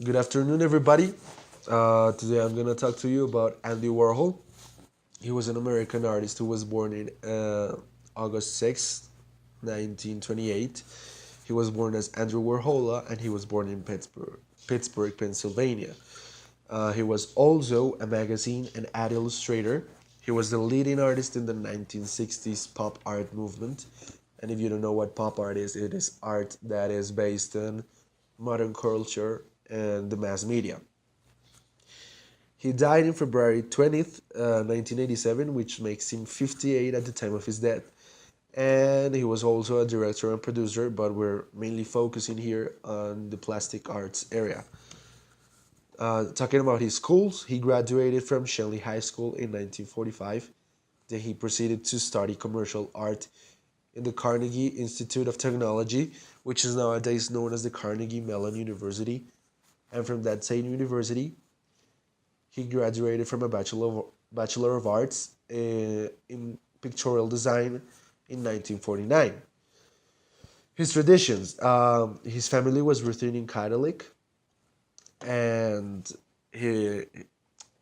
Good afternoon, everybody. Today I'm gonna talk to you about Andy Warhol. He was an American artist who was born in August 6th, 1928. He was born as Andrew Warhol, and he was born in Pittsburgh, Pennsylvania. He was also a magazine and ad illustrator. He was the leading artist in the 1960s pop art movement. And if you don't know what pop art is, it is art that is based on modern culture and the mass media. He died in February 20th, 1987, which makes him 58 at the time of his death. And he was also a director and producer, but we're mainly focusing here on the plastic arts area. Talking about his schools, he graduated from Shanley High School in 1945. Then he proceeded to study commercial art in the Carnegie Institute of Technology, which is nowadays known as the Carnegie Mellon University. And from that same university, he graduated from a Bachelor of Arts in Pictorial Design in 1949. His traditions, his family was Ruthenian Catholic, and he,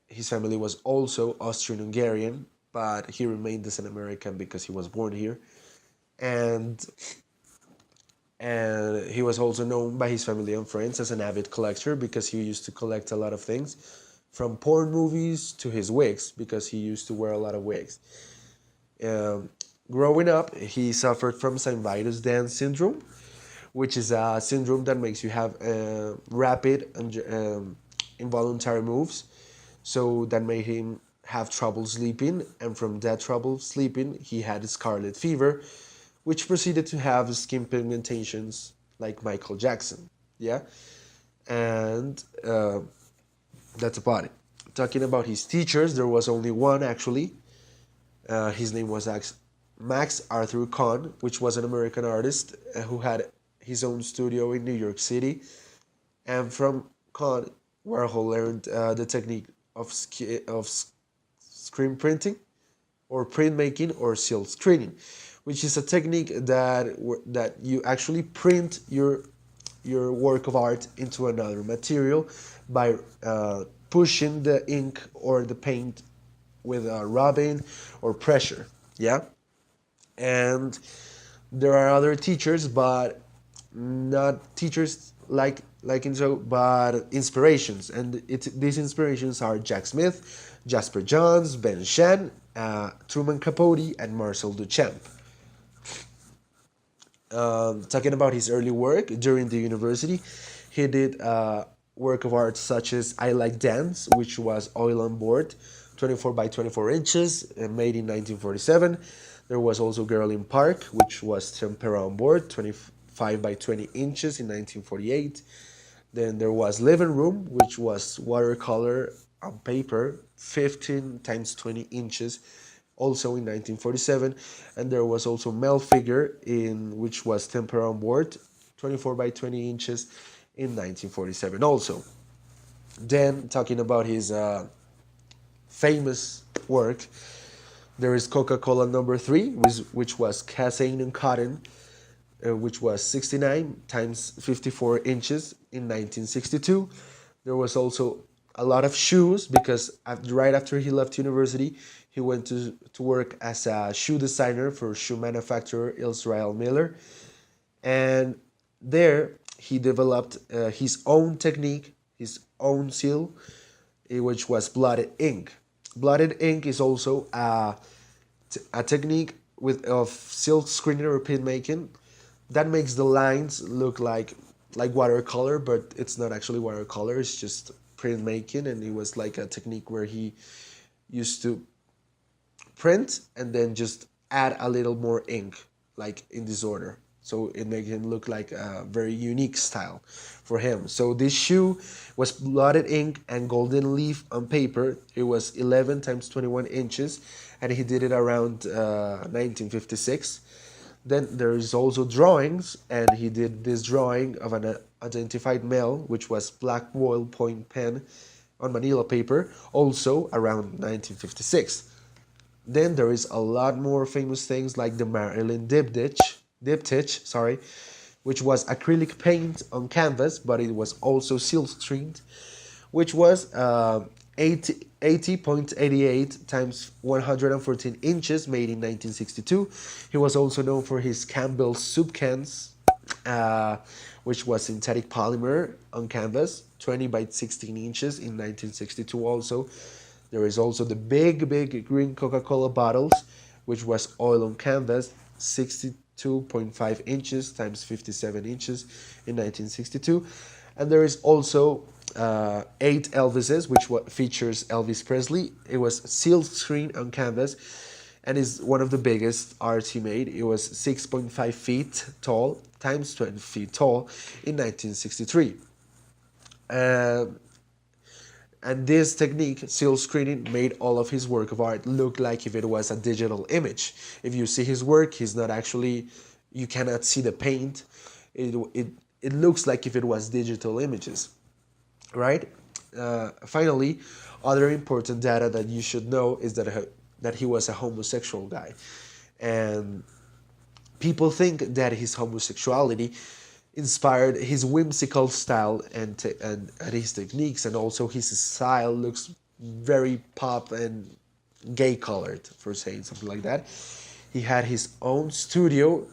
his family was also Austrian-Hungarian, but he remained as an American because he was born here. And and he was also known by his family and friends as an avid collector because he used to collect a lot of things, from porn movies to his wigs, because he used to wear a lot of wigs. Um, Growing up, he suffered from St. Vitus Dance syndrome, which is a syndrome that makes you have rapid and involuntary moves. So that made him have trouble sleeping, and from that trouble sleeping, he had scarlet fever, which proceeded to have skin pigmentations like Michael Jackson. Yeah, and that's about it. Talking about his teachers, there was only one actually. His name was Max Arthur Kahn, which was an American artist who had his own studio in New York City. And from Kahn, Warhol learned the technique of screen printing, or printmaking, or silk screening, which is a technique that you actually print your work of art into another material by pushing the ink or the paint with rubbing or pressure. Yeah, and there are other teachers, but not teachers like in so, but inspirations, and these inspirations are Jack Smith, Jasper Johns, Ben Shan, Truman Capote, and Marcel Duchamp. Talking about his early work during the university, he did work of art such as I Like Dance, which was oil on board, 24 by 24 inches, made in 1947. There was also Girl in Park, which was tempera on board, 25 by 20 inches in 1948. Then there was Living Room, which was watercolor on paper, 15 times 20 inches, also in 1947. And there was also Male Figure, in which was tempera on board, 24 by 20 inches in 1947 also. Then, talking about his famous work, there is Coca-Cola number 3, which was Casein and Cotton, which was 69 times 54 inches in 1962. There was also a lot of shoes because right after he left university, he went to work as a shoe designer for shoe manufacturer Israel Miller. And there he developed his own technique, his own seal, which was blotted ink. Blotted ink is also a technique of silk screening or pin making that makes the lines look like watercolor, but it's not actually watercolor. It's just printmaking, and it was like a technique where he used to print and then just add a little more ink, like in this order. So it made him look like a very unique style for him. So this shoe was blotted ink and golden leaf on paper. It was 11 times 21 inches, and he did it around 1956. Then there is also drawings, and he did this drawing of an identified male, which was black ballpoint pen on manila paper, also around 1956. Then there is a lot more famous things like the Marilyn diptych, sorry, which was acrylic paint on canvas, but it was also silk screened, which was 80.88 times 114 inches, made in 1962. He was also known for his Campbell's soup cans, uh, which was synthetic polymer on canvas, 20 by 16 inches in 1962 also. There is also the big green Coca-Cola bottles, which was oil on canvas, 62.5 inches times 57 inches in 1962. And there is also 8 Elvises, which features Elvis Presley. It was silk screen on canvas and is one of the biggest art he made. It was 6.5 feet tall times 20 feet tall in 1963. And this technique, silk screening, made all of his work of art look like if it was a digital image. If you see his work, he's not actually, you cannot see the paint. It looks like if it was digital images, right? Finally, other important data that you should know is that he was a homosexual guy. And people think that his homosexuality inspired his whimsical style and his techniques, and also his style looks very pop and gay colored, for saying something like that. He had his own studio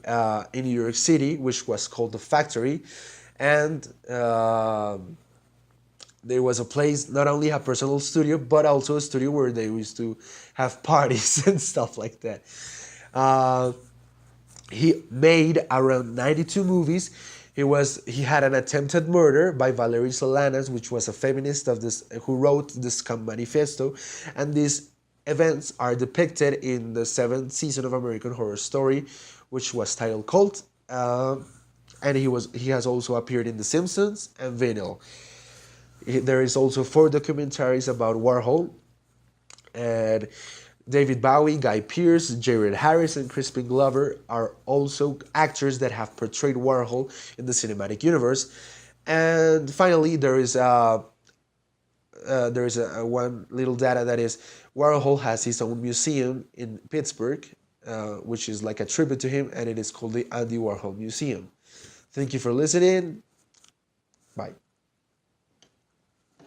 in New York City, which was called the Factory, and there was a place, not only a personal studio, but also a studio where they used to have parties and stuff like that. Uh, he made around 92 movies. He had an attempted murder by Valerie Solanas, which was a feminist who wrote the Scum Manifesto, and these events are depicted in the 7th season of American Horror Story, which was titled Cult, and he has also appeared in The Simpsons and Vinyl. There is also 4 documentaries about Warhol, and David Bowie, Guy Pearce, Jared Harris, and Crispin Glover are also actors that have portrayed Warhol in the cinematic universe. And finally, there is one little data, that is Warhol has his own museum in Pittsburgh, which is like a tribute to him, and it is called the Andy Warhol Museum. Thank you for listening. Bye.